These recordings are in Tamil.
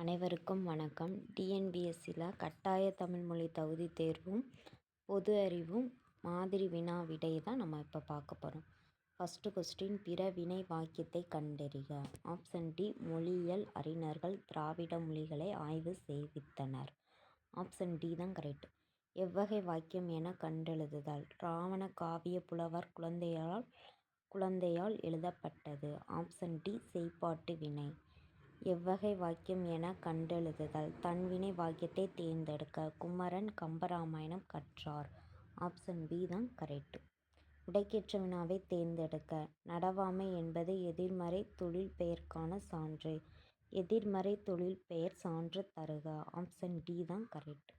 அனைவருக்கும் வணக்கம். டிஎன்பிஎஸ்சியில் கட்டாய தமிழ் மொழி தகுதி தேர்வும் பொது அறிவும் மாதிரி வினா விடை தான் நம்ம இப்போ பார்க்க போகிறோம். ஃபஸ்ட்டு கொஸ்டின், பிற வினை வாக்கியத்தை கண்டறிக. ஆப்ஷன் டி, மொழியியல் அறிஞர்கள் திராவிட மொழிகளை ஆய்வு செய்வித்தனர். ஆப்ஷன் டி தான் கரெக்ட். எவ்வகை வாக்கியம் என கண்டெழுதுதல். இராவண காவிய புலவர் குழந்தையால் எழுதப்பட்டது. ஆப்ஷன் டி, செய்பாட்டு வினை. எவ்வகை வாக்கியம் என கண்டெழுதுதல். தன்வினை வாக்கியத்தை தேர்ந்தெடுக்க. குமரன் கம்பராமாயணம் கற்றார். ஆப்ஷன் பி தான் கரெக்ட். விடைக்கேற்ற வினாவை தேர்ந்தெடுக்க. நடவாமை என்பது எதிர்மறை தொழில் பெயர்க்கான சான்று. எதிர்மறை தொழில் பெயர் சான்று தருக. ஆப்ஷன் டி தான் கரெக்ட்.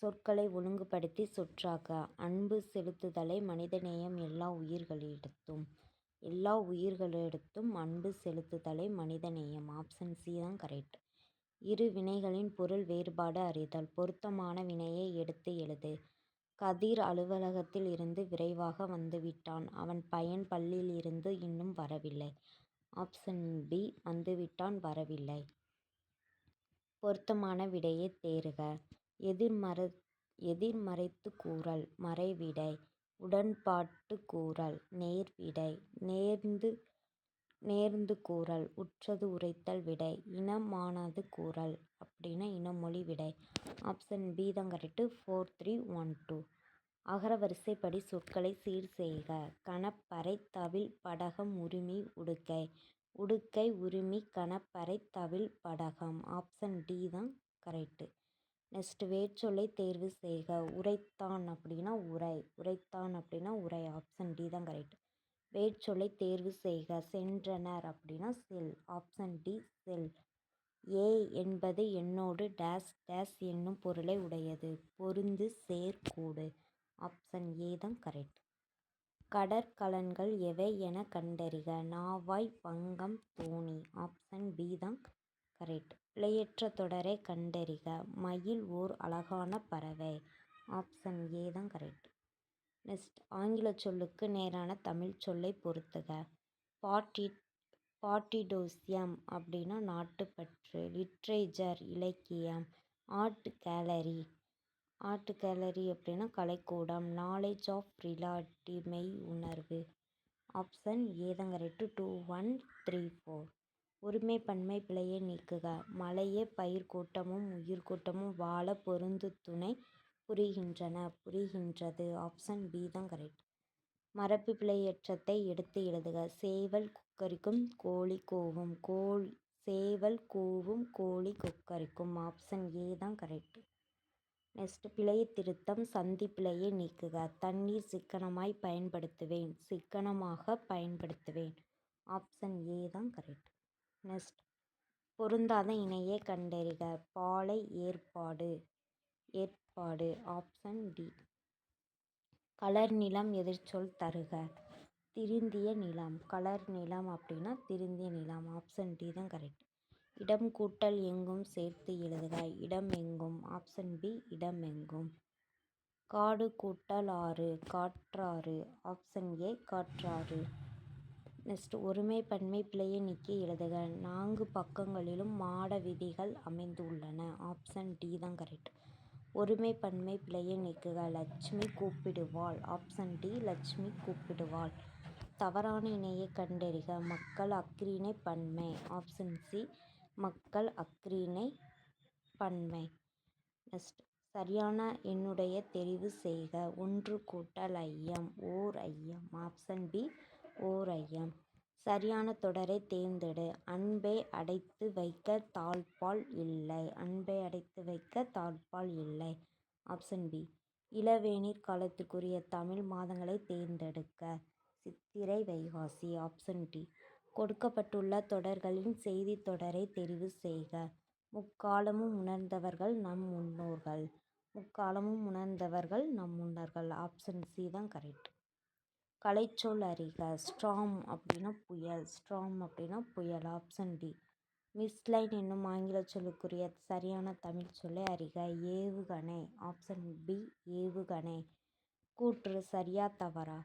சொற்களை ஒழுங்குபடுத்தி சொற்றாக்க. அன்பு செலுத்துதலை மனிதநேயம் எல்லா உயிர்களிடத்தும். எல்லா உயிர்களிடத்தும் அன்பு செலுத்துதலை மனிதநேயம். ஆப்ஷன் சி தான் கரெக்ட். இரு வினைகளின் பொருள் வேறுபாடு அறிதல். பொருத்தமான வினையை எடுத்து எழுது. கதிர் அலுவலகத்தில் இருந்து விரைவாக வந்துவிட்டான். அவன் பையன் பள்ளியில் இருந்து இன்னும் வரவில்லை. ஆப்ஷன் பி, வந்துவிட்டான் வரவில்லை. பொருத்தமான விடையை தேர்க. எதிர்மறைத்து கூறல் மறைவிடை. உடன்பாட்டு கூறல் நேர்விடை. நேர்ந்து கூறல் உற்றது உரைத்தல் விடை. இனமானது கூறல் அப்படின்னா இனமொழி விடை. ஆப்ஷன் பி தான் கரெக்டு. 4312. அகர வரிசைப்படி சொற்களை சீர் செய்க. கணப்பறை தவில் படகம் உரிமை உடுக்கை. உடுக்கை உரிமை கணப்பறை தவில் படகம். ஆப்ஷன் டி தான் கரெக்டு. நெக்ஸ்ட், வேர்ச்சொல்லை தேர்வு செய்க. உரைத்தான் அப்படின்னா உரை. உரைத்தான் அப்படின்னா உரை. ஆப்ஷன் டி தான் கரெக்ட். வேர்ச்சொல்லை தேர்வு செய்க. சென்றனர் அப்படின்னா செல். ஆப்ஷன் டி செல். ஏ என்பது எண்ணோடு டேஸ் டேஸ் என்னும் பொருளை உடையது. பொருந்து சேர் கூடு. ஆப்ஷன் ஏ தான் கரெக்ட். கடற்கலன்கள் எவை என கண்டறிக. நாவாய் வங்கம் தோணி. ஆப்ஷன் பி தான் கரெக்ட். பிழையற்ற தொடரை கண்டறிக. மயில் ஓர் அழகான பறவை. ஆப்ஷன் ஏ தான் கரெக்ட். நெக்ஸ்ட், ஆங்கில சொல்லுக்கு நேரான தமிழ் சொல்லை பொருத்துக. பாட்டிடோசியம் அப்படின்னா நாட்டுப்பற்று. லிட்ரேச்சர் இலக்கியம். Art gallery. ஆர்ட் கேலரி அப்படின்னா கலைக்கூடம். நாலேஜ் ஆஃப் ரியாலிட்டி மெய் உணர்வு. ஆப்ஷன் ஏ தான் கரெக்ட். 2134. ஒருமை பன்மை பிழையை நீக்குக. மலையே பயிர் கூட்டமும் உயிர்கூட்டமும் வாழ பொருந்து துணை புரிகின்றன. புரிகின்றது. ஆப்ஷன் பி தான் கரெக்ட். மரபு பிழையற்றதை எடுத்து எழுதுக. சேவல் குக்கரிக்கும் கோழி கூவும். சேவல் கூவும் கோழி குக்கரிக்கும். ஆப்ஷன் ஏ தான் கரெக்ட். நெக்ஸ்ட், பிழையை திருத்தம். சந்தி பிழையை நீக்குக. தண்ணீர் சிக்கனமாய் பயன்படுத்துவேன். சிக்கனமாக பயன்படுத்துவேன். ஆப்ஷன் ஏ தான் கரெக்ட். நெக்ஸ்ட், பொருந்தாத இணையை கண்டறிக. பாலை ஏற்பாடு. Option D. கலர் நிலம் எதிர்ச்சொல் தருக. திருந்திய நிலம். கலர் நிலம் அப்படின்னா திருந்திய நிலம். ஆப்ஷன் டி தான் கரெக்ட். இடம் கூட்டல் எங்கும் சேர்த்து எழுதுக. இடம் எங்கும். ஆப்ஷன் பி இடமெங்கும். காடு கூட்டல் ஆறு. காற்றாறு. Option A காற்றாறு. நெக்ஸ்ட், ஒருமை பன்மை பிழையை நீக்கி எழுதுக. 4 பக்கங்களிலும் மாட விதிகள் அமைந்துள்ளன. ஆப்ஷன் டி தான் கரெக்ட். ஒருமை பன்மை பிழையை நீக்குக. லட்சுமி கூப்பிடுவாள். ஆப்ஷன் டி லட்சுமி கூப்பிடுவாள். தவறான இணையை கண்டறிக. மக்கள் அஃறிணை பன்மை. ஆப்ஷன் சி மக்கள் அஃறிணை பன்மை. நெக்ஸ்ட், சரியான எண்ணுடைய தெரிவு செய்க. 1 கூட்டல் ஐயம் ஓர் ஐயம். ஆப்ஷன் பி ஓர் ஐயம். சரியான தொடரை தேர்ந்தெடு. அன்பை அடைத்து வைக்க தாழ்ப்பாள் இல்லை. அன்பை அடைத்து வைக்க தாழ்ப்பாள் இல்லை. Option B. இளவேநீர் காலத்திற்குரிய தமிழ் மாதங்களை தேர்ந்தெடுக்க. சித்திரை வைகாசி. Option D. கொடுக்கப்பட்டுள்ள தொடர்களின் செய்தி தொடரை தெரிவு செய்க. முக்காலமும் உணர்ந்தவர்கள் நம் முன்னோர்கள். முக்காலமும் உணர்ந்தவர்கள் நம் முன்னோர்கள். ஆப்ஷன் சி தான் கரெக்ட். கலைச்சொல் அறிக. ஸ்டார்ம் அப்படின்னா புயல். ஸ்டார்ம் அப்படின்னா புயல். Option D. மிஸ்லைன் என்னும் ஆங்கில சொல்லுக்குரிய சரியான தமிழ் சொல்லை அறிக. ஏவுகணை. ஆப்ஷன் பி ஏவுகணை. கூற்று சரியா தவறா?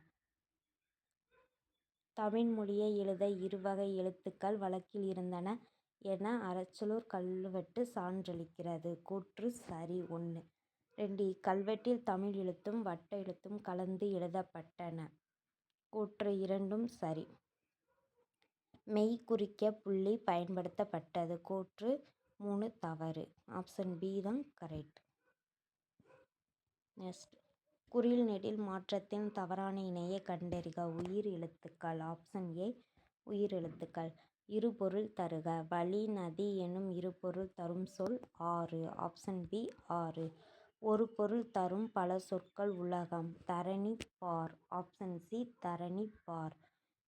தமிழ் மொழியை எழுத இருவகை எழுத்துக்கள் வழக்கில் இருந்தன. என அறச்சலூர் கல்வெட்டு சான்றளிக்கிறது. கூற்று சரி. 1. 2. இக்கல்வெட்டில் தமிழ் எழுத்தும் வட்ட எழுத்தும் கலந்து எழுதப்பட்டன. கூற்று இரண்டும் சரி. மெய் குறிக்க புள்ளி பயன்படுத்தப்பட்டது. கூற்று 3 தவறு. ஆப்ஷன் பி தான் கரெக்ட். நெக்ஸ்ட், குறில் நெடில் மாற்றத்தின் தவறான இணையை கண்டறிக. உயிர் எழுத்துக்கள். ஆப்ஷன் ஏ உயிர் எழுத்துக்கள். இருபொருள் தருக. வழி, நதி எனும் இருபொருள் தரும் சொல் ஆறு. ஆப்ஷன் பி ஆறு. ஒரு பொருள் தரும் பல சொற்கள் உலகம். தரணி, பார். ஆப்ஷன் சி தரணி, பார்.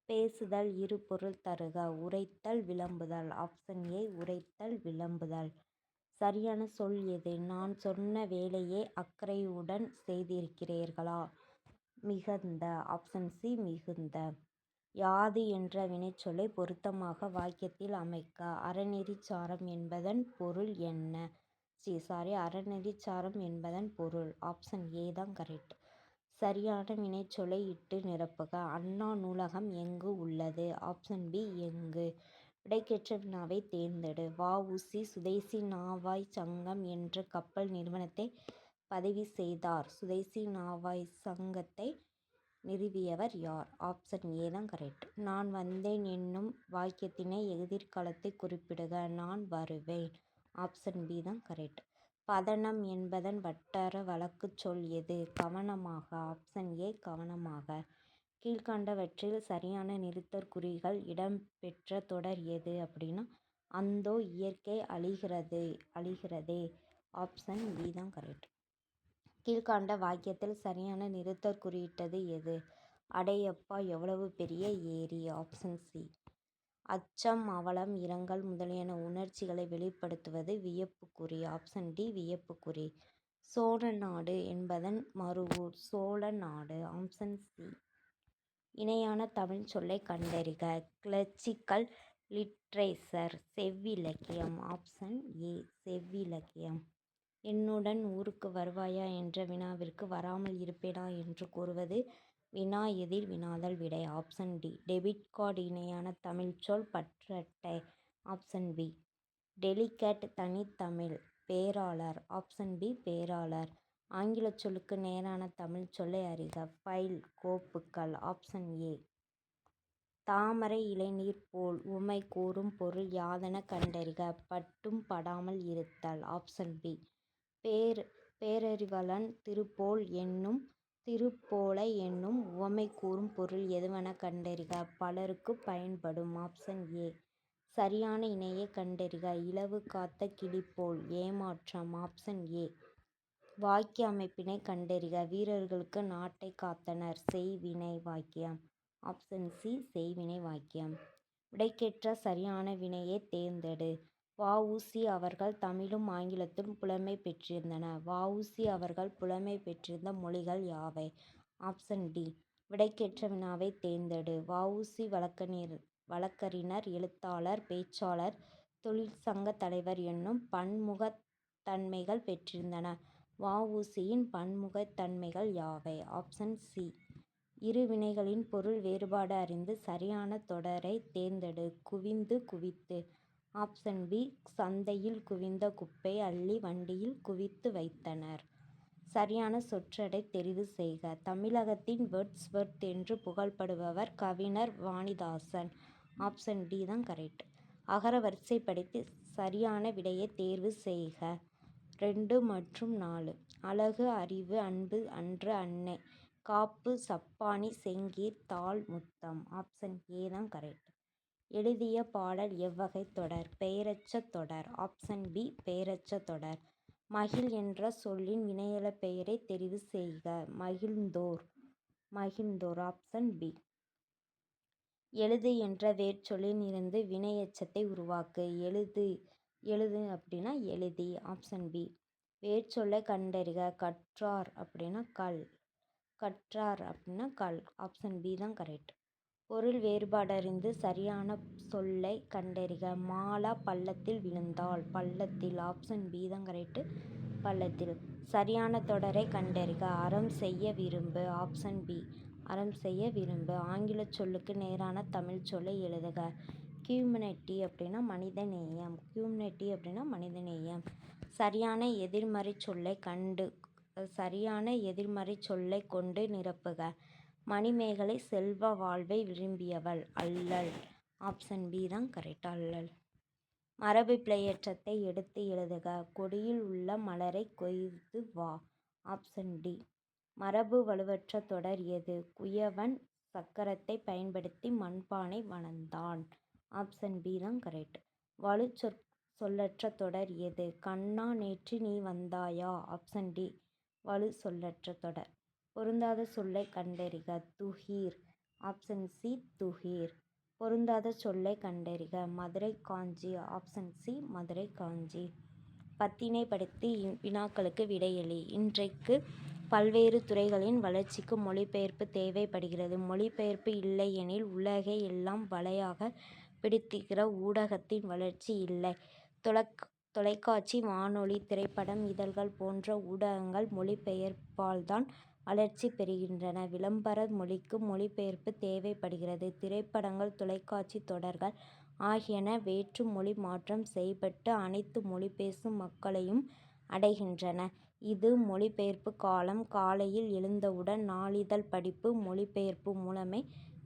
பேசுதல் இருபொருள் தருக. உரைத்தல், விளம்புதல். ஆப்ஷன் ஏ உரைத்தல், விளம்புதல். சரியான சொல் எது? நான் சொன்ன வேலையை அக்கறையுடன் செய்திருக்கிறீர்களா? மிகுந்த. ஆப்ஷன் சி மிகுந்த. யாது என்ற வினைச்சொல்லை பொருத்தமாக வாக்கியத்தில் அமைக்க. அறநெறிச்சாரம் என்பதன் பொருள் என்ன? அறநெறிச்சாரம் என்பதன் பொருள். ஆப்ஷன் ஏ தான் கரெக்ட். சரியான வினைச்சொல்லை இட்டு நிரப்புக. அண்ணா நூலகம் எங்கு உள்ளது? ஆப்ஷன் பி எங்கு. விடைக்கேற்ற வினாவை தேர்ந்தெடு. வ.உ.சி. சுதேசி நாவாய் சங்கம் என்ற கப்பல் நிறுவனத்தை பதிவு செய்தார். சுதேசி நாவாய் சங்கத்தை நிறுவியவர் யார்? ஆப்ஷன் ஏ தான் கரெக்ட். நான் வந்தேன் என்னும் வாக்கியத்தினை எதிர்காலத்தை குறிப்பிடுக. நான் வருவேன். ஆப்ஷன் பி தான் கரெக்ட். பதனம் என்பதன் வட்டார வழக்குச் சொல் எது? கவனமாக. ஆப்ஷன் ஏ கவனமாக. கீழ்கண்டவற்றில் சரியான நிறுத்தற்குறிகள் இடம்பெற்ற தொடர் எது அப்படின்னா அந்தோ இயற்கை அழிகிறதே. ஆப்ஷன் பி தான் கரெக்ட். கீழ்கண்ட வாக்கியத்தில் சரியான நிறுத்தற்குறியிட்டது எது? அடையப்பா எவ்வளவு பெரிய ஏரி. Option C. அச்சம், அவலம், இரங்கல் முதலியன உணர்ச்சிகளை வெளிப்படுத்துவது வியப்புக்குறி. ஆப்ஷன் டி வியப்புக்குறி. சோழநாடு என்பதன் மறுவூர். சோழநாடு. Option C. இணையான தமிழ் சொல்லை கண்டறிக. Classical literature. செவ்விலக்கியம். ஆப்ஷன் ஏ செவ்விலக்கியம். என்னுடன் ஊருக்கு வருவாயா என்ற வினாவிற்கு வராமல் இருப்பேனா என்று கூறுவது வினா. எதிர் வினாதல் விடை. Option D. Debit card. இணையான தமிழ்ச்சொல் பற்றட்டை. Option B. டெலிகேட் தனித்தமிழ். பேராளர். Option B பேராளர். ஆங்கிலச் சொல்லுக்கு நேரான தமிழ் சொல்லை அறிக. ஃபைல், கோப்புகள். Option A. தாமரை இளநீர் போல். உவமை கூறும் பொருள் யாதென கண்டறிக. பட்டும் படாமல் இருத்தல். Option B. பேரறிவலன் திருப்போல் என்னும் திருப்போல என்னும் உவமை கூறும் பொருள் எதுவென கண்டறிக. பலருக்கு பயன்படும். Option A. சரியான இணையை கண்டறிக. இலவு காத்த கிளிபோல். ஏமாற்றம். Option A. வாக்கிய அமைப்பினை கண்டறிக. வீரர்களுக்கு நாட்டை காத்தனர். செய்வினை வாக்கியம். ஆப்ஷன் சி செய்வினை வாக்கியம். விடைக்கேற்ற சரியான வினையை தேர்ந்தெடு. வ.உ.சி. அவர்கள் தமிழும் ஆங்கிலத்திலும் புலமை பெற்றிருந்தனர். வ.உ.சி. அவர்கள் புலமை பெற்றிருந்த மொழிகள் யாவை? Option D. விடைக்கேற்ற வினாவை தேர்ந்தெடு. வ.உ.சி. வழக்கறிஞர், எழுத்தாளர், பேச்சாளர், தொழிற்சங்க தலைவர் என்னும் பன்முகத்தன்மைகள் பெற்றிருந்தனர். வ.உ.சி.யின் பன்முகத்தன்மைகள் யாவை? Option C. இரு வினைகளின் பொருள் வேறுபாடு அறிந்து சரியான தொடரை தேர்ந்தெடு. குவிந்து, குவித்து. Option B. சந்தையில் குவிந்த குப்பை அள்ளி வண்டியில் குவித்து வைத்தனர். சரியான சொற்றொடரை தெரிவு செய்க. தமிழகத்தின் வேர்ட்ஸ்வொர்த் என்று புகழப்படுபவர் கவிஞர் வாணிதாசன். ஆப்ஷன் டி தான் கரெக்ட். அகர வரிசைப்படுத்தி சரியான விடையை தேர்வு செய்க. 2 மற்றும் 4. அழகு, அறிவு, அன்பு, அன்று, அன்னை, காப்பு, சப்பாணி, செங்கீர், தாள், முத்தம். ஆப்ஷன் ஏ தான் கரெக்ட். எழுதிய பாடல் எவ்வகை தொடர்? பெயரச்ச தொடர். ஆப்ஷன் பி பெயரச்ச தொடர். மகிழ் என்ற சொல்லின் வினையெழ பெயரை தெரிவு செய்க. மகிழ்ந்தோர். மகிழ்ந்தோர். Option B. எழுது என்ற வேர்ச்சொல்லில் இருந்து வினையெச்சத்தை உருவாக்கு. எழுது அப்படின்னா எழுதி. Option B. வேர்ச்சொல்லை கண்டறிக. கற்றார் அப்படின்னா கல். கற்றார் அப்படின்னா கல். ஆப்ஷன் பி தான் கரெக்ட். பொருள் வேறுபாடறிந்து சரியான சொல்லை கண்டறிக. மாலா பள்ளத்தில் விழுந்தாள். பள்ளத்தில். ஆப்ஷன் பி தான் கரெக்ட். பள்ளத்தில். சரியான தொடரை கண்டறிக. அறம் செய்ய விரும்பு. Option B. அறம் செய்ய விரும்பு. ஆங்கிலச் சொல்லுக்கு நேரான தமிழ் சொல்லை எழுதுக. ஹியூமனிட்டி அப்படின்னா மனிதநேயம். ஹியூமனிட்டி அப்படின்னா மனிதநேயம். சரியான எதிர்மறை சொல்லை கொண்டு நிரப்புக. மணிமேகலை செல்வ வாழ்வை விரும்பியவள். அல்லல். ஆப்ஷன் பி தான் கரெக்ட். அல்லல். மரபு பிழையற்றதை எடுத்து எழுதுக. கொடியில் உள்ள மலரை கொய்து வா. Option D. மரபு வலுவற்ற தொடர் எது? குயவன் சக்கரத்தை பயன்படுத்தி மண்பானை வளர்ந்தான். ஆப்ஷன் பி தான் கரெக்ட். வலு சொல்லற்ற தொடர் எது? கண்ணா நேற்று நீ வந்தாயா. Option D. வலு சொல்லற்ற தொடர். பொருந்தாத சொல்லை கண்டறிக. துகிர். Option C துகிர். பொருந்தாத சொல்லை கண்டறிக. மதுரை காஞ்சி. ஆப்ஷன் சி மதுரை காஞ்சி. பத்தினைப்படுத்தி வினாக்களுக்கு விடையளி. இன்றைக்கு பல்வேறு துறைகளின் வளர்ச்சிக்கு மொழிபெயர்ப்பு தேவைப்படுகிறது. மொழிபெயர்ப்பு இல்லையெனில் உலகை எல்லாம் வலையாக பிடித்திருக்கிற ஊடகத்தின் வளர்ச்சி இல்லை. தொலைக்காட்சி, வானொலி, திரைப்படம், இதழ்கள் போன்ற ஊடகங்கள் மொழிபெயர்ப்பால்தான் வளர்ச்சி பெறுகின்றன. விளம்பர மொழிக்கு மொழிபெயர்ப்பு தேவைப்படுகிறது. திரைப்படங்கள், தொலைக்காட்சி தொடர்கள் ஆகியன வேற்று மொழி மாற்றம் செய்யப்பட்டு அனைத்து மொழி பேசும் மக்களையும் அடைகின்றன. இது மொழிபெயர்ப்பு காலம். காலையில் எழுந்தவுடன் நாளிதழ் படிப்பு மொழிபெயர்ப்பு மூலமே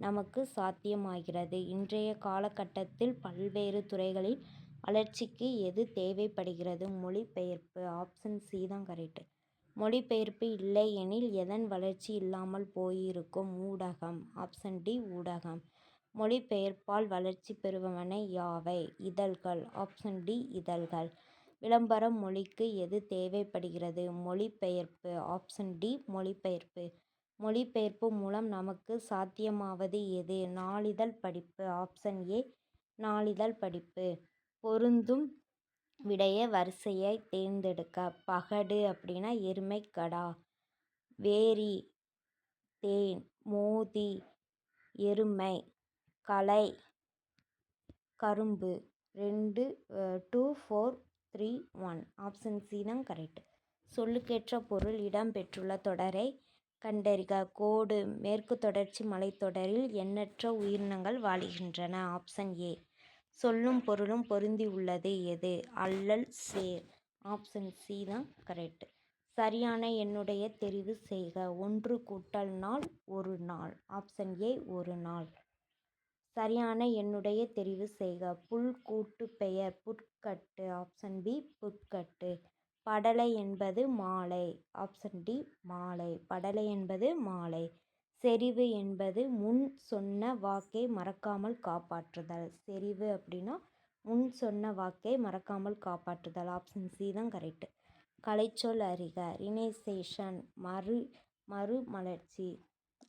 நமக்கு சாத்தியமாகிறது. இன்றைய காலகட்டத்தில் பல்வேறு துறைகளில் வளர்ச்சிக்கு எது தேவைப்படுகிறது? மொழிபெயர்ப்பு. ஆப்ஷன் சி தான் கரெக்ட். மொழிபெயர்ப்பு இல்லை எனில் எதன் வளர்ச்சி இல்லாமல் போயிருக்கும்? ஊடகம். ஆப்ஷன் டி ஊடகம். மொழிபெயர்ப்பால் வளர்ச்சி பெறுவன யாவை? இதழ்கள். ஆப்ஷன் டி இதழ்கள். விளம்பர மொழிக்கு எது தேவைப்படுகிறது? மொழிபெயர்ப்பு. ஆப்ஷன் டி மொழிபெயர்ப்பு. மொழிபெயர்ப்பு மூலம் நமக்கு சாத்தியமாவது எது? நாளிதழ் படிப்பு. ஆப்ஷன் ஏ நாளிதழ் படிப்பு. பொருந்தும் விடைய வரிசையை தேர்ந்தெடுக்க. பகடு அப்படின்னா எருமைக்கடா. வேரி தேன். மோதி எருமை. களை கரும்பு. 2 2 4 3 1. ஆப்ஷன் சி தான் கரெக்ட். சொல்லுக்கேற்ற பொருள் இடம்பெற்றுள்ள தொடரை கண்டறிக. கோடு. மேற்கு தொடர்ச்சி மலைத்தொடரில் எண்ணற்ற உயிரினங்கள் வாழுகின்றன. Option A. சொல்லும் பொருளும் பொருந்தி உள்ளது எது? அல்லல் சேர். ஆப்ஷன் சி தான் கரெக்ட். சரியான எண்ணுடைய தெரிவு செய்க. 1 கூட்டல் நாள் 1 நாள். ஆப்ஷன் ஏ 1 நாள். சரியான எண்ணுடைய தெரிவு செய்க. புல் கூட்டு பெயர் புற்கட்டு. Option B புற்கட்டு. படலை என்பது மாலை. ஆப்ஷன் டி மாலை. படலை என்பது மாலை. செறிவு என்பது முன் சொன்ன வாக்கை மறக்காமல் காப்பாற்றுதல். செறிவு அப்படின்னா முன் சொன்ன வாக்கை மறக்காமல் காப்பாற்றுதல். ஆப்ஷன் சி தான் கரெக்ட். கலைச்சொல் அறிக. ரினைசேஷன் மறுமலர்ச்சி.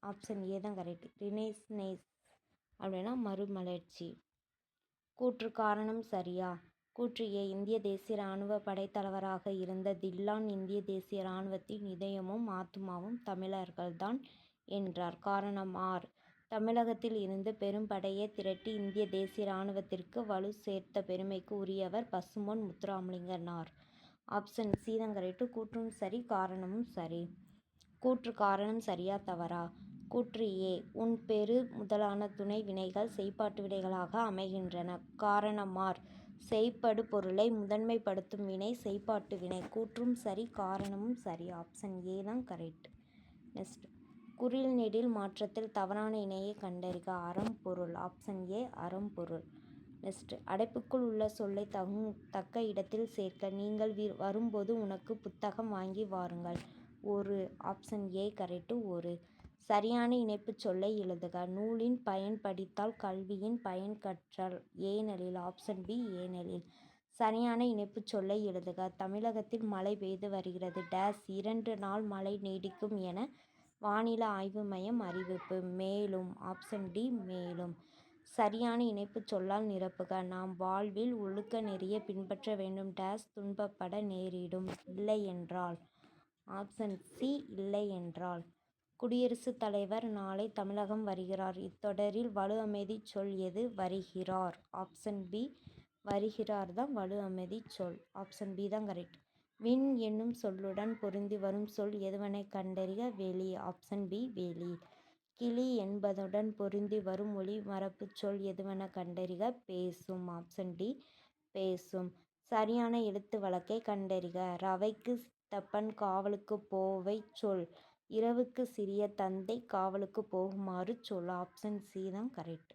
ஆப்ஷன் ஏ தான் கரெக்ட். ரினைஸ்னேஸ் அப்படின்னா மறுமலர்ச்சி. கூற்று காரணம் சரியா? கூற்று ஏ. இந்திய தேசிய இராணுவ படைத்தலைவராக இருந்த தில்லான் இந்திய தேசிய இராணுவத்தின் இதயமும் ஆத்துமாவும் தமிழர்கள்தான் என்றார். காரணம் ஆர். தமிழகத்தில் இருந்து பெரும் படையை திரட்டி இந்திய தேசிய இராணுவத்திற்கு வலு சேர்த்த பெருமைக்கு உரியவர் பசும்பொன் முத்துராமலிங்கனார். ஆப்ஷன் சி தான் கரெக்ட். கூற்றும் சரி, காரணமும் சரி. கூற்று காரணம் சரியா தவறா? கூற்று ஏ. உன் பெரு முதலான துணை வினைகள் செய்பாட்டு வினைகளாக அமைகின்றன. காரணமார். செய்படு பொருளை முதன்மைப்படுத்தும் வினை செய்பாட்டு வினை. கூற்றும் சரி, காரணமும் சரி. ஆப்ஷன் ஏ தான் கரெக்ட். நெக்ஸ்ட். குறில் நெடில் மாற்றத்தில் தவறான இணையை கண்டறிக. அறம்பொருள். Option A அறம்பொருள். நெக்ஸ்ட். அடைப்புக்குள் உள்ள சொல்லை தக்க இடத்தில் சேர்க்க. நீங்கள் வரும்போது உனக்கு புத்தகம் வாங்கி வாருங்கள். ஒரு. Option A correct. ஒரு. சரியான இணைப்பு சொல்லை எழுதுக. நூலின் பயன் படித்தால் கல்வியின் பயன் கற்றல். ஏனெனில். ஆப்ஷன் பி ஏனெனில். சரியான இணைப்பு சொல்லை எழுதுக. தமிழகத்தில் மழை பெய்து வருகிறது. டேஸ் 2 நாள் மழை நீடிக்கும் என வானிலை ஆய்வு மையம் அறிவிப்பு. மேலும். ஆப்ஷன் டி மேலும். சரியான இணைப்பு சொல்லால் நிரப்புக. நாம் வாழ்வில் ஒழுக்க நெறியை பின்பற்ற வேண்டும். டேஸ் துன்பப்பட நேரிடும். இல்லை என்றால். ஆப்ஷன் சி இல்லை என்றால். குடியரசுத் தலைவர் நாளை தமிழகம் வருகிறார். இத்தொடரில் வலு அமைதி சொல் எது? வருகிறார். ஆப்ஷன் பி வருகிறார் தான் வலு அமைதி சொல். ஆப்ஷன் பி தான் கரெக்ட். விண் என்னும் சொல்லுடன் பொருந்தி வரும் சொல் எதுவென கண்டறிக. வெளி. ஆப்ஷன் பி வெளி. கிளி என்பதுடன் பொருந்தி வரும் மொழி மரபுச் சொல் எதுவென கண்டறிக. பேசும். ஆப்ஷன் டி பேசும். சரியான எழுத்து வழக்கை கண்டறிக. ரவைக்கு சித்தப்பன் காவலுக்கு போவை சொல். இரவுக்கு சிறிய தந்தை காவலுக்கு போகுமாறு சொல். ஆப்ஷன் சி தான் கரெக்ட்.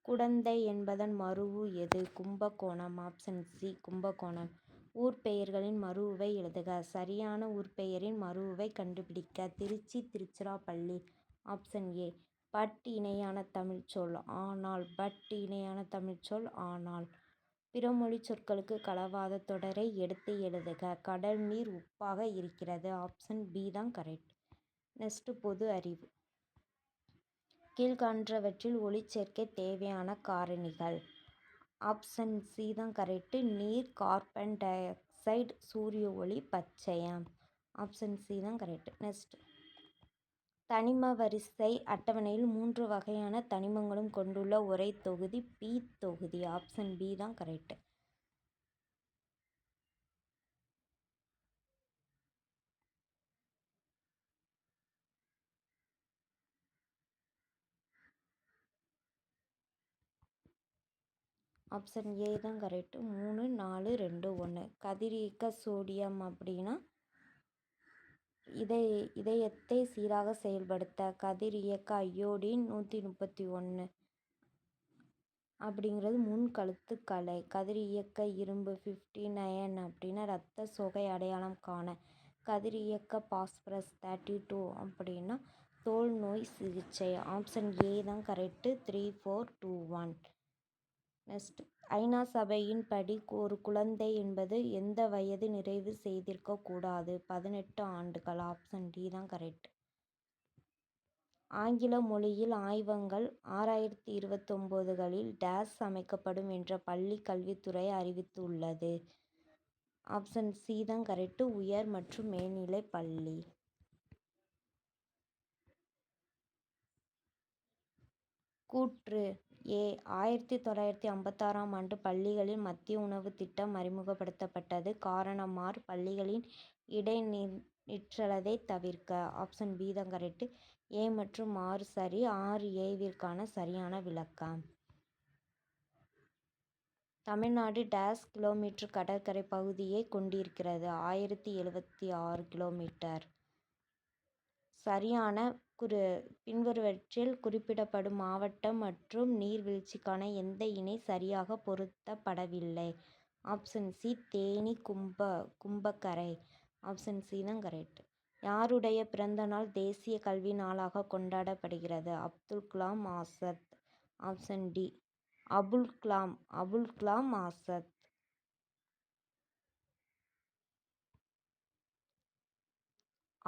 குடந்தை என்பதன் மரூஉ எது? கும்பகோணம். Option C Kumbakonam. ஊர் பெயர்களின் மரூஉவை எழுதுக. சரியான ஊர்பெயரின் மரூஉவை கண்டுபிடிக்க. Trichy, Tiruchirappalli. Option A. But இணையான தமிழ்ச்சொல் ஆனால். பட் இணையான தமிழ்ச்சொல் ஆனால். பிறமொழி சொற்களுக்கு கலவாத தொடரை எடுத்து எழுதுக. கடல் நீர் உப்பாக இருக்கிறது. ஆப்ஷன் பி தான் கரெக்ட். நெக்ஸ்ட் பொது அறிவு. கீழ்காண்றவற்றில் ஒளிச்சேர்க்கை தேவையான காரணிகள். ஆப்ஷன் சி தான் கரெக்ட். நீர், கார்பன் டை ஆக்சைடு, சூரிய ஒளி, பச்சையம். ஆப்ஷன் சி தான் கரெக்ட். நெக்ஸ்ட் தனிம வரிசை அட்டவணையில் 3 வகையான தனிமங்களும் கொண்டுள்ள ஒரே தொகுதி பி தொகுதி. ஆப்ஷன் பி தான் கரெக்ட். ஆப்ஷன் ஏ தான் கரெக்ட். 3, 4, 2, 1. கதிரியக்க சோடியம் அப்படின்னா இதயத்தை சீராக செயல்படுத்த. கதிரியக்க அயோடின் 131 அப்படிங்கிறது முன் கழுத்துக்கலை. கதிரியக்க இரும்பு 59 அப்படின்னா இரத்த சோகை அடையாளம் காண. கதிரியக்க பாஸ்பரஸ் 32 அப்படின்னா தோல் நோய் சிகிச்சை. ஆப்ஷன் ஏ தான் கரெக்ட். 3, 4, 2, 1. நெக்ஸ்ட் ஐநா சபையின் படி ஒரு குழந்தை என்பது எந்த வயது நிறைவு செய்திருக்க கூடாது? 18 ஆண்டுகள். ஆப்ஷன் டி தான் கரெக்ட். ஆங்கில மொழியில் ஆய்வகங்கள் 6029களில் டேஸ் அமைக்கப்படும் என்ற பள்ளி கல்வித்துறை அறிவித்துள்ளது. ஆப்ஷன் சி தான் கரெக்ட். உயர் மற்றும் மேல்நிலை பள்ளி. கூற்று ஏ. 1956ஆம் ஆண்டு பள்ளிகளில் மதிய உணவு திட்டம் அறிமுகப்படுத்தப்பட்டது. காரணமார் பள்ளிகளின் இடைநிற்றலை தவிர்க்க. ஆப்ஷன் பி தான் கரெக்ட். ஏ மற்றும் ஆர் சரி. 6A-விற்கான சரியான விளக்கம். தமிழ்நாடு டேஸ் கிலோமீட்டர் கடற்கரை பகுதியை கொண்டிருக்கிறது? 1076 கிலோமீட்டர். சரியான பின்வருவற்றில் குறிப்பிடப்படும் மாவட்டம் மற்றும் நீர்வீழ்ச்சிக்கான எந்த இணை சரியாக பொருத்தப்படவில்லை? Option C Theni, Kumbakkarai. Option C தான் கரெக்ட். யாருடைய பிறந்த நாள் தேசிய கல்வி நாளாக கொண்டாடப்படுகிறது? Abdul Kalam Azad. Option D Abul Kalam Azad.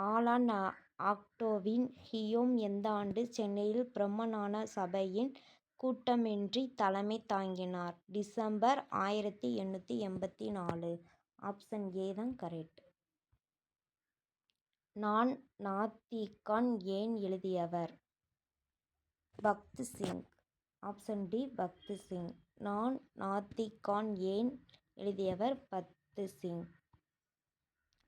Allan Octavian Hume எந்த ஆண்டு சென்னையில் பிரம்மஞான சபையின் கூட்டமொன்றை தலைமை தாங்கினார்? டிசம்பர் 1884. ஆப்ஷன் ஏ தான் கரெக்ட். நான் நாத்திகன் ஏன் எழுதியவர்? பக்த் சிங். Option D Bhagat Singh. நான் நாத்திகன் ஏன் எழுதியவர்? பக்த் சிங்.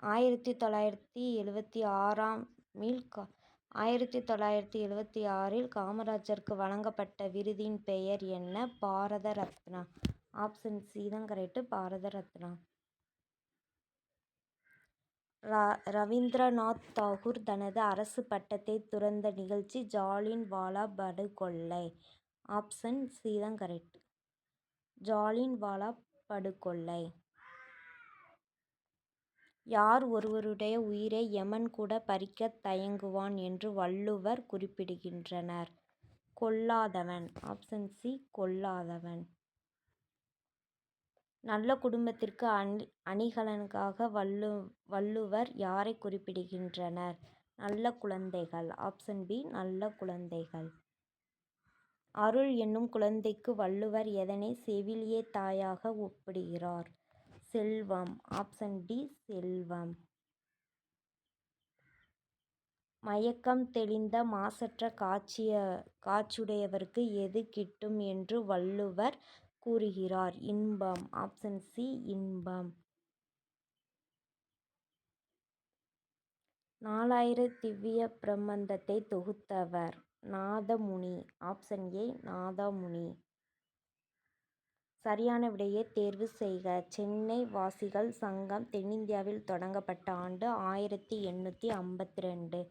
1976இல் காமராஜருக்கு வழங்கப்பட்ட விருதின் பெயர் என்ன? பாரத ரத்னா. ஆப்ஷன் சி தான் கரெக்ட். பாரத ரத்னா. ரவீந்திரநாத் தாகூர் தனது அரசு பட்டத்தை துறந்த நிகழ்ச்சி ஜாலியன் வாலா படுகொலை. ஆப்ஷன் சி தான் கரெக்ட். ஜாலியன் வாலா படுகொலை. யார் ஒருவருடைய உயிரை யமன் கூட பறிக்கத் தயங்குவான் என்று வள்ளுவர் குறிப்பிடுகின்றனர்? கொல்லாதவன். ஆப்ஷன் சி கொல்லாதவன். நல்ல குடும்பத்திற்கு அணிகலனாக வள்ளுவர் யாரை குறிப்பிடுகின்றனர்? நல்ல குழந்தைகள். ஆப்ஷன் பி நல்ல குழந்தைகள். அருள் என்னும் குழந்தைக்கு வள்ளுவர் எதனை செவிலிய தாயாக ஒப்பிடுகிறார்? செல்வம். ஆப்ஷன் டி செல்வம். மயக்கம் தெளிந்த மாசற்ற காட்சியுடையவருக்கு எது கிட்டும் என்று வள்ளுவர் கூறுகிறார்? இன்பம். ஆப்ஷன் சி இன்பம். 4000 திவ்ய பிரபந்தத்தை தொகுத்தவர்? நாதமுனி. Option A Nathamuni. சரியான விடையை தேர்வு செய்க. சென்னை வாசிகள் சங்கம் தென்னிந்தியாவில் தொடங்கப்பட்ட ஆண்டு 1852.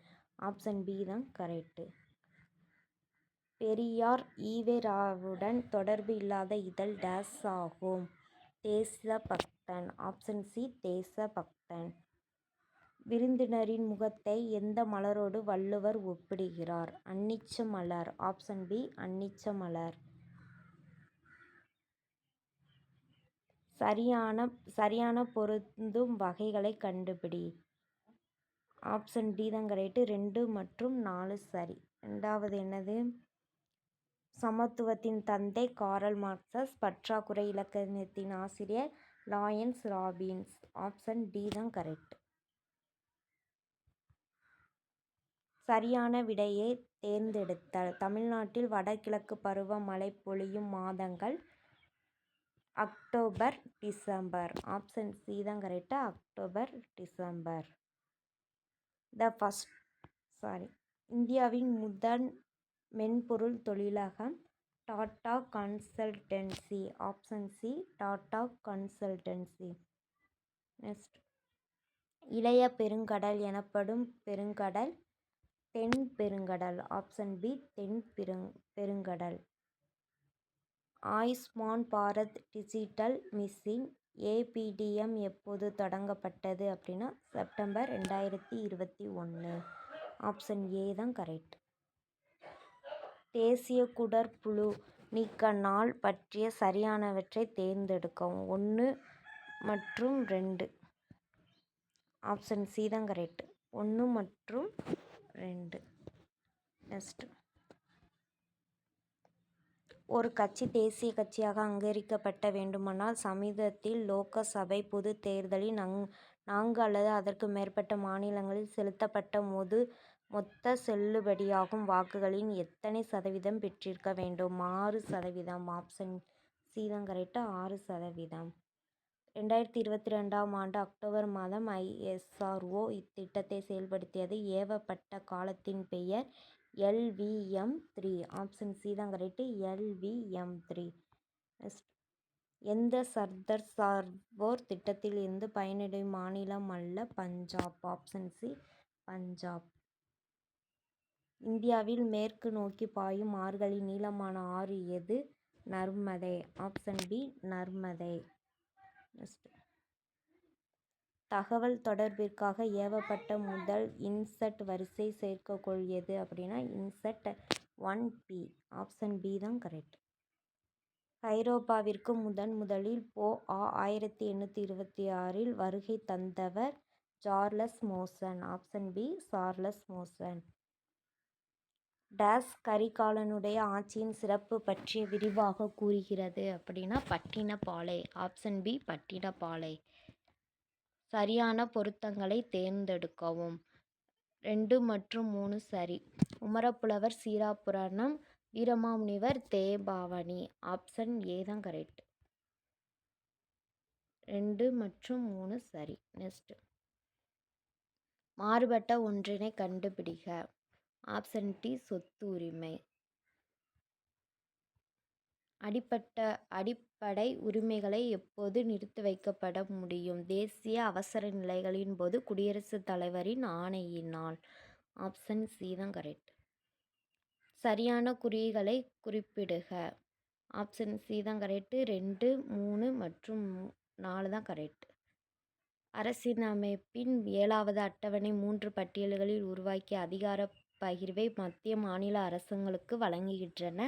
ஆப்ஷன் பி தான் கரெக்டு. பெரியார் ஈ.வே.ராவுடன் தொடர்பு இல்லாத இதழ் டேஸ் ஆகும். தேசபக்தன். ஆப்ஷன் சி தேசபக்தன். விருந்தினரின் முகத்தை எந்த மலரோடு வள்ளுவர் ஒப்பிடுகிறார்? அன்னிச்ச மலர். ஆப்ஷன் பி அன்னிச்ச மலர். சரியான பொருந்தும் வகைகளை கண்டுபிடி. ஆப்ஷன் டி தான் கரெக்டு. 2 மற்றும் 4 சரி. ரெண்டாவது என்னது? சமத்துவத்தின் தந்தை காரல் மார்க்ஸ். பற்றாக்குறை இலக்கணத்தின் ஆசிரியர் லாயன்ஸ் ராபின்ஸ். ஆப்ஷன் டி தான் கரெக்ட். சரியான விடையை தேர்ந்தெடுத்தல். தமிழ்நாட்டில் வடகிழக்கு பருவமழை பொழியும் மாதங்கள் அக்டோபர் டிசம்பர். ஆப்ஷன் சி தான் கரெக்டு. October December. இந்தியாவின் முதல் மென்பொருள் தொழிலகம் Tata consultancy. Option C Tata consultancy. Next. இளைய பெருங்கடல் எனப்படும் பெருங்கடல் தென் பெருங்கடல். ஆப்ஷன் பி தென் பெருங்கடல். Ayushman Bharat digital mission ABDM எப்போது தொடங்கப்பட்டது அப்படின்னா செப்டம்பர் 2021. ஆப்ஷன் ஏ தான் கரெக்ட். தேசிய குடற்புழு நீக்க நாள் பற்றிய சரியானவற்றை தேர்ந்தெடுக்கவும். 1 மற்றும் 2. ஆப்ஷன் சி தான் கரெக்ட். 1 மற்றும் 2. நெக்ஸ்ட். ஒரு கட்சி தேசிய கட்சியாக அங்கீகரிக்கப்பட வேண்டுமானால் சமீபத்தில் லோக்சபை பொதுத் தேர்தலில் 4 அல்லது அதற்கு மேற்பட்ட மாநிலங்களில் செலுத்தப்பட்ட மொத்த செல்லுபடியாகும் வாக்குகளின் எத்தனை சதவீதம் பெற்றிருக்க வேண்டும்? 6%. ஆப்ஷன் சி தான் கரெக்டு. 6%. 2022ஆம் ஆண்டு அக்டோபர் மாதம் ISRO இத்திட்டத்தை செயல்படுத்தியது. ஏவப்பட்ட கலத்தின் பெயர் LVM-3. ஆப்ஷன் சி தான் கரெக்டு. LVM-3. எந்த சர்தார் சரோவர் திட்டத்தில் இருந்து பயனடையும் மாநிலம் அல்ல பஞ்சாப். Option C Punjab. இந்தியாவில் மேற்கு நோக்கி பாயும் ஆறுகளின் நீளமான ஆறு எது? நர்மதை. Option B Narmada. தகவல் தொடர்பிற்காக ஏவப்பட்ட முதல் இன்சாட் வரிசை செயற்கைக்கோள் எது அப்படின்னா இன்சாட் 1P. ஆப்ஷன் பி தான் கரெக்ட். ஐரோப்பாவிற்கு முதலில் 1826 வருகை தந்தவர் Charles Masson. Option B Charles Masson. டேஸ் கரிகாலனுடைய ஆட்சியின் சிறப்பு பற்றி விரிவாக கூறுகிறது அப்படின்னா பட்டினப்பாலை. Option B Pattinappalai. சரியான பொருத்தங்களை தேர்ந்தெடுக்கவும். 2 மற்றும் 3 சரி. உமரப்புலவர் சீறாப்புராணம் வீரமாமுனிவர் தேம்பாவணி. ஆப்ஷன் ஏ தான் கரெக்ட். 2 மற்றும் 3 சரி. நெக்ஸ்ட். மாறுபட்ட ஒன்றினை கண்டுபிடிக்க. ஆப்ஷன் டி சொத்து உரிமை. அடிப்படை உரிமைகளை எப்போது நிறுத்தி வைக்கப்பட முடியும்? தேசிய அவசர நிலைகளின் போது குடியரசுத் தலைவரின் ஆணையினால். ஆப்ஷன் சி தான் கரெக்ட். சரியான குறிகளை குறிப்பிடுக. ஆப்ஷன் சி தான் கரெக்டு. 2, 3 மற்றும் 4 தான் கரெக்ட். அரசியலமைப்பின் 7வது அட்டவணை 3 பட்டியல்களில் உருவாக்கிய அதிகார பகிர்வை மத்திய மாநில அரசுகளுக்கு வழங்குகின்றன.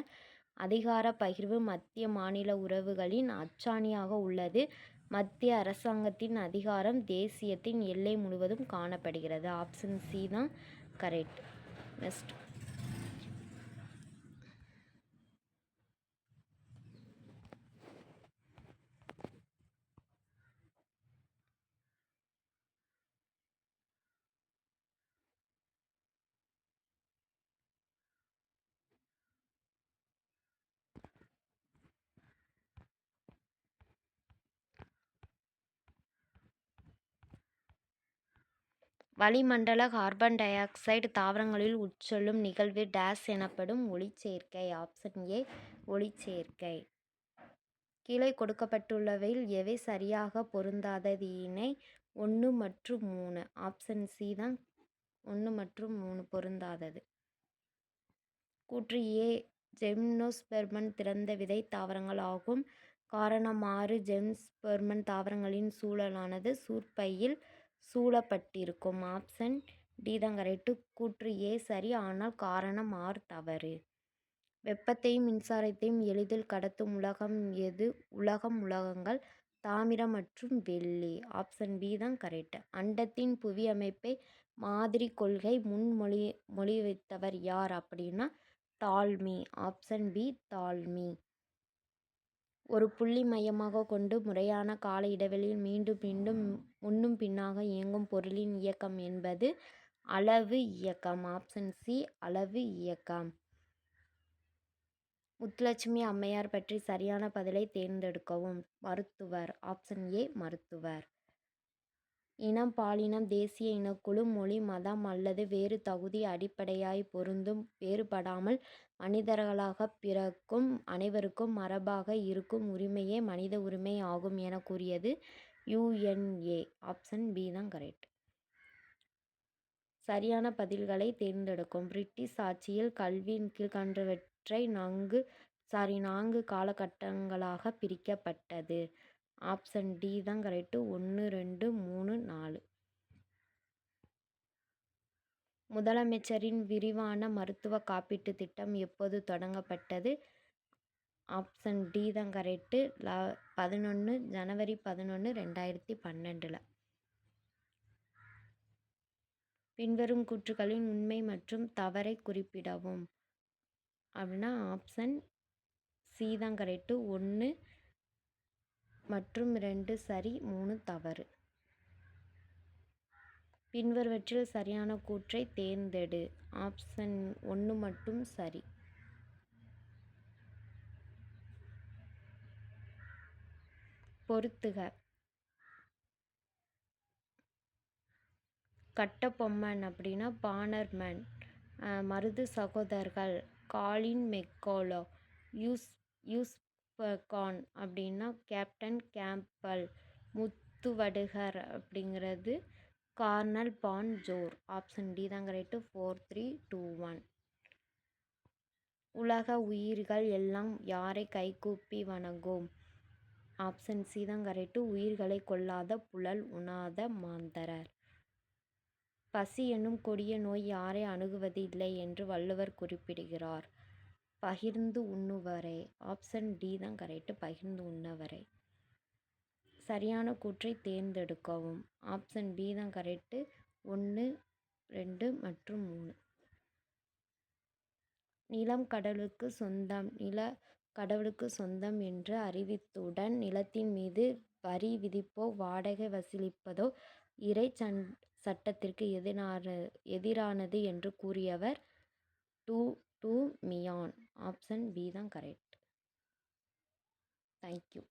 அதிகார பகிர்வு மத்திய மாநில உறவுகளின் அச்சாணியாக உள்ளது. மத்திய அரசாங்கத்தின் அதிகாரம் தேசியத்தின் எல்லை முழுவதும் காணப்படுகிறது. ஆப்ஷன் சி தான் கரெக்ட். நெக்ஸ்ட். வளிமண்டல கார்பன் டை ஆக்சைடு தாவரங்களில் உட்செல்லும் நிகழ்வு டேஸ் எனப்படும் ஒளிச்சேர்க்கை. ஆப்ஷன் ஏ ஒளிச்சேர்க்கை. கீழே கொடுக்கப்பட்டுள்ளவையில் எவை சரியாக பொருந்தாதது? இணை 1 மற்றும் 3. ஆப்ஷன் சி தான் 1 மற்றும் 3 பொருந்தாதது. கூற்று ஏ ஜிம்னோஸ்பெர்மன் திறந்த விதை தாவரங்கள் ஆகும். காரணம் 6 ஜிம்னோஸ்பெர்மன் தாவரங்களின் சூழலானது சூற்பையில் சூழப்பட்டிருக்கும். ஆப்ஷன் டி தான் கரெக்டு. கூற்று ஏ சரி, ஆனால் காரணம் 6 தவறு. வெப்பத்தையும் மின்சாரத்தையும் எளிதில் கடத்தும் உலகம் எது? உலோகங்கள் தாமிரம் மற்றும் வெள்ளி. ஆப்ஷன் பி தான் கரெக்ட். அண்டத்தின் புவி அமைப்பை மாதிரி கொள்கை மொழிவைத்தவர் யார் அப்படின்னா டால்மி. Option B டால்மி. ஒரு புள்ளி மையமாக கொண்டு முறையான கால இடைவெளியில் மீண்டும் மீண்டும் முன்னும் பின்னாக இயங்கும் பொருளின் இயக்கம் என்பது அளவு இயக்கம். ஆப்ஷன் சி அளவு இயக்கம். முத்துலட்சுமி அம்மையார் பற்றி சரியான பதிலை தேர்ந்தெடுக்கவும். மருத்துவர். ஆப்ஷன் ஏ மருத்துவர். இனம், பாலினம், தேசிய இனக்குழு, மொழி, மதம் அல்லது வேறு தகுதி அடிப்படையாய் பொருந்தும் வேறுபடாமல் மனிதர்களாக பிறக்கும் அனைவருக்கும் மரபாக இருக்கும் உரிமையே மனித உரிமை ஆகும் என கூறியது யுஎன்ஏ. ஆப்ஷன் பி தான் கரெக்ட். சரியான பதில்களை தேர்ந்தெடுக்கும். பிரிட்டிஷ் ஆட்சியில் கல்வி கீழ்கண்டவற்றை 4 காலகட்டங்களாக பிரிக்கப்பட்டது. ஆப்ஷன் டி தான் கரெக்டு. 1, 2, 3, 4. முதலமைச்சரின் விரிவான மருத்துவ காப்பீட்டு திட்டம் எப்போது தொடங்கப்பட்டது? ஆப்ஷன் டி தான் கரெக்டு. ஜனவரி 11, 2012. பின்வரும் கூற்றுகளின் உண்மை மற்றும் தவறை குறிப்பிடவும். அப்படின்னா ஆப்ஷன் சி தான் கரெக்டு. 1 மற்றும் 2 சரி, 3 தவறு. பின்வருவற்றில் சரியான கூற்றை தேர்ந்தெடு. ஆப்ஷன் 1 மட்டும் சரி. பொறுத்துக. கட்டபொம்மன் அப்படின்னா பானர்மேன். மருது சகோதரர்கள் காலின் மெக்கோலோ. யூஸ்பர்கான் அப்படின்னா கேப்டன் கேம்பல். முத்துவடுகர் அப்படிங்கிறது colonel Bonjour. Option D தான் கரெக்டு. 4, 3, 2, 1. உலக உயிர்கள் எல்லாம் யாரை கைகூப்பி வணங்கும்? ஆப்ஷன் சி தான் கரெக்டு. உயிர்களை கொல்லாத புலல் உண்ணாத மாந்தரர். பசி என்னும் கொடிய நோய் யாரை அணுகுவது இல்லை என்று வள்ளுவர் குறிப்பிடுகிறார்? பகிர்ந்து உண்ணுவரை. ஆப்ஷன் டி தான் கரெக்டு. பகிர்ந்து உண்ணவரை. சரியான கூற்றை தேர்ந்தெடுக்கவும். ஆப்ஷன் பி தான் கரெக்டு. 1, 2 மற்றும் 3. நிலம் கடவுளுக்கு சொந்தம். கடவுளுக்கு சொந்தம் என்று அறிவித்துடன் நிலத்தின் மீது வரி விதிப்போ வாடகை வசூலிப்பதோ இறை சட்டத்திற்கு எதிரானது என்று கூறியவர் டு மியான். ஆப்ஷன் பி தான் கரெக்ட். தேங்க்யூ.